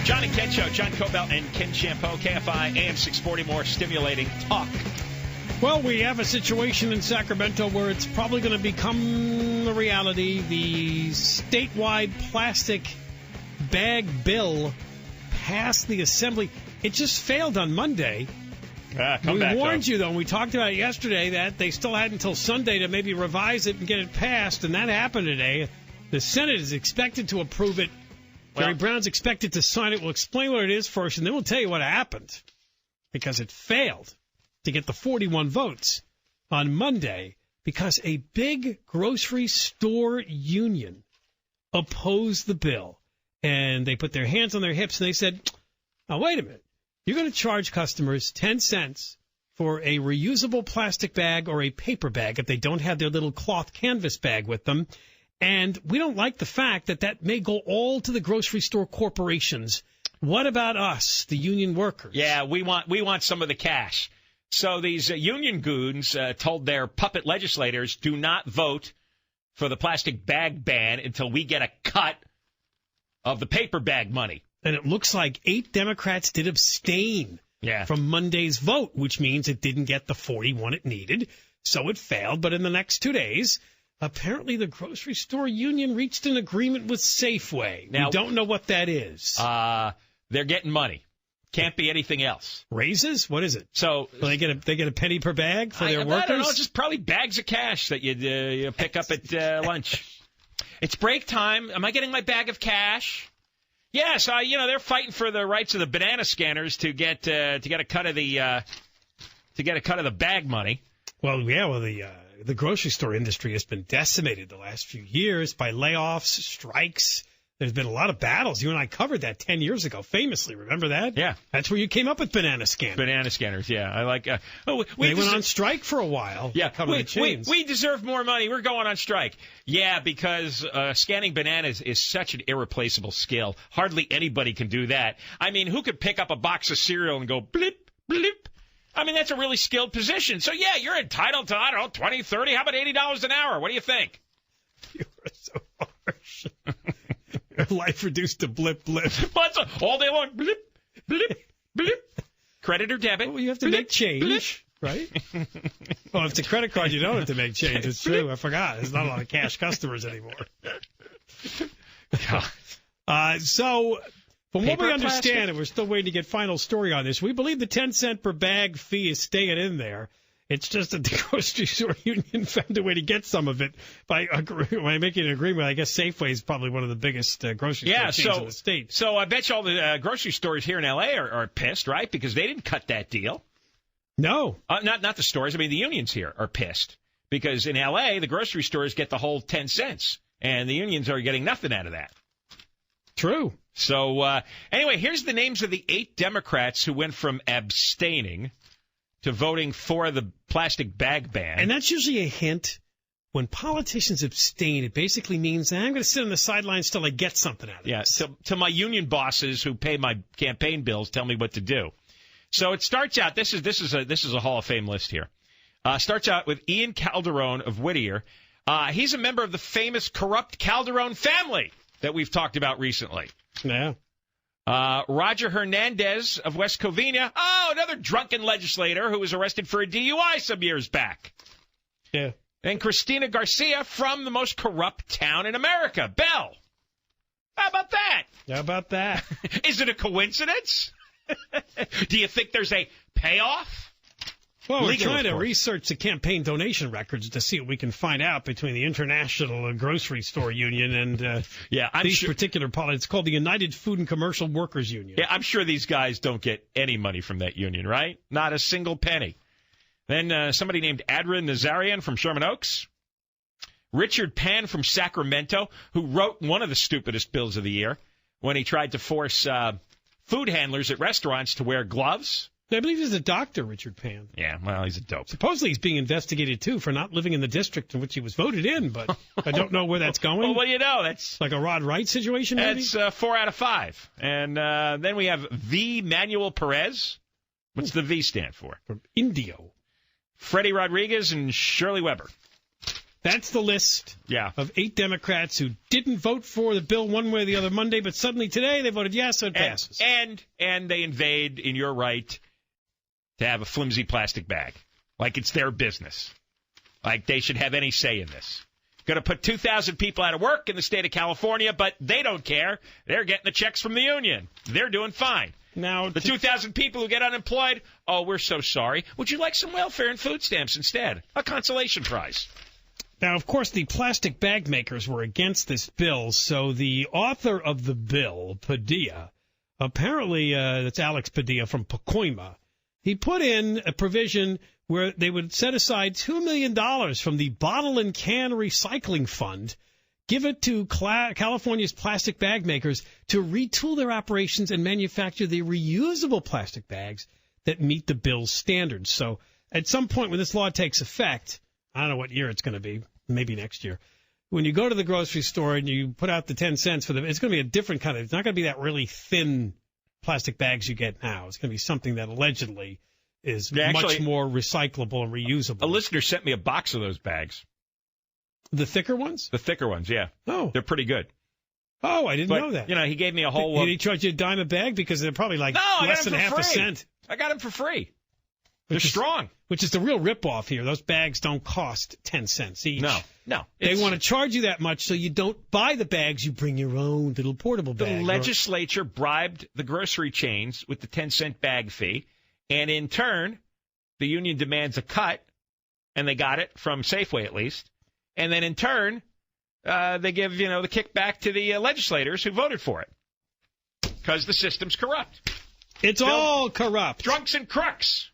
John and Ken Show. John Cobell and Ken Champeau. KFI AM 640. More stimulating talk. Well, we have a situation in Sacramento where it's probably going to become a reality. The statewide plastic bag bill passed the assembly. It just failed on Monday. We warned you, though, and we talked about it yesterday, that they still had until Sunday to maybe revise it and get it passed, and that happened today. The Senate is expected to approve it. Jerry Brown's expected to sign it. We'll explain what it is first, and then we'll tell you what happened, because it failed to get the 41 votes on Monday because a big grocery store union opposed the bill. And they put their hands on their hips and they said, "Now, wait a minute. You're going to charge customers 10 cents for a reusable plastic bag or a paper bag if they don't have their little cloth canvas bag with them. And we don't like the fact that that may go all to the grocery store corporations. What about us, the union workers?" Yeah, we want some of the cash. So these union goons told their puppet legislators, do not vote for the plastic bag ban until we get a cut of the paper bag money. And it looks like 8 Democrats did abstain from Monday's vote, which means it didn't get the 41 it needed. So it failed. But in the next 2 days, apparently the grocery store union reached an agreement with Safeway. Now, we don't know what that is. They're getting money. Can't be anything else. Raises? What is it? So they get a penny per bag for their workers? I don't know. Just probably bags of cash that you pick up at lunch. It's break time. Am I getting my bag of cash? Yeah. So they're fighting for the rights of the banana scanners to get a cut of the bag money. Well, the grocery store industry has been decimated the last few years by layoffs, strikes. There's been a lot of battles. You and I covered that 10 years ago, famously. Remember that? Yeah. That's where you came up with banana scanners. Banana scanners, yeah. I like. They went on strike for a while. Yeah. We deserve more money. We're going on strike. Yeah, because scanning bananas is such an irreplaceable skill. Hardly anybody can do that. I mean, who could pick up a box of cereal and go blip, blip? I mean, that's a really skilled position. So, yeah, you're entitled to, I don't know, 20, 30, how about $80 an hour? What do you think? You are so harsh. Life reduced to blip, blip. But all day long, blip, blip, blip. Credit or debit. Well, you have to make change, right? Well, if it's a credit card, you don't have to make change. It's true. I forgot. There's not a lot of cash customers anymore. So, from what we understand, and we're still waiting to get final story on this, we believe the 10 cent per bag fee is staying in there. It's just that the grocery store union found a way to get some of it by making an agreement. I guess Safeway is probably one of the biggest grocery store chains in the state. So I bet you all the grocery stores here in L.A. are pissed, right? Because they didn't cut that deal. No. Not the stores. I mean, the unions here are pissed. Because in L.A., the grocery stores get the whole 10 cents. And the unions are getting nothing out of that. True. So anyway, here's the names of the 8 Democrats who went from abstaining to voting for the plastic bag ban. And that's usually a hint. When politicians abstain, it basically means I'm going to sit on the sidelines till I get something out of this. Yeah, to my union bosses who pay my campaign bills, tell me what to do. So it starts out, this is a Hall of Fame list here. Starts out with Ian Calderon of Whittier. He's a member of the famous corrupt Calderon family that we've talked about recently. Yeah. Roger Hernandez of West Covina. Oh, another drunken legislator who was arrested for a DUI some years back. Yeah. And Christina Garcia from the most corrupt town in America, Bell. How about that? How about that? Is it a coincidence? Do you think there's a payoff? Well, we're trying to research the campaign donation records to see what we can find out between the International Grocery Store Union and these particular politics. It's called the United Food and Commercial Workers Union. Yeah, I'm sure these guys don't get any money from that union, right? Not a single penny. Then somebody named Adrian Nazarian from Sherman Oaks. Richard Pan from Sacramento, who wrote one of the stupidest bills of the year when he tried to force food handlers at restaurants to wear gloves. I believe he's a doctor, Richard Pan. Yeah, well, he's a dope. Supposedly he's being investigated, too, for not living in the district in which he was voted in, but I don't know where that's going. Well, what do you know? That's like a Rod Wright situation, maybe? That's 4 out of 5. And then we have V. Manuel Perez. What's the V stand for? From Indio. Freddie Rodriguez and Shirley Weber. That's the list of 8 Democrats who didn't vote for the bill one way or the other Monday, but suddenly today they voted yes, so it passes. And they invade in your right to have a flimsy plastic bag. Like it's their business. Like they should have any say in this. Going to put 2,000 people out of work in the state of California, but they don't care. They're getting the checks from the union. They're doing fine. Now, the 2,000 people who get unemployed, oh, we're so sorry. Would you like some welfare and food stamps instead? A consolation prize. Now, of course, the plastic bag makers were against this bill, so the author of the bill, Padilla, apparently that's Alex Padilla from Pacoima, he put in a provision where they would set aside $2 million from the Bottle and Can Recycling Fund, give it to California's plastic bag makers to retool their operations and manufacture the reusable plastic bags that meet the bill's standards. So at some point when this law takes effect, I don't know what year it's going to be, maybe next year, when you go to the grocery store and you put out the 10 cents for them, it's going to be a different kind of, it's not going to be that really thin plastic bags you get now. It's going to be something that allegedly is much more recyclable and reusable. A listener sent me a box of those bags. The thicker ones? The thicker ones, yeah. Oh. They're pretty good. Oh, I didn't know that. You know, he gave me a whole... Did he charge you a dime a bag? Because they're probably like less than half a cent. I got them for free. They're strong. Which is the real ripoff here. Those bags don't cost 10 cents each. No. They want to charge you that much so you don't buy the bags. You bring your own little portable bag. The legislature bribed the grocery chains with the 10-cent bag fee, and in turn, the union demands a cut, and they got it from Safeway at least, and then in turn, they give the kickback to the legislators who voted for it because the system's corrupt. It's all corrupt. Drunks and crooks.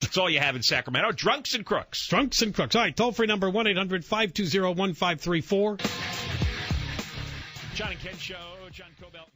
That's all you have in Sacramento. Drunks and crooks. Drunks and crooks. All right, toll-free number 1-800-520-1534. John and Ken Show. John Cobell.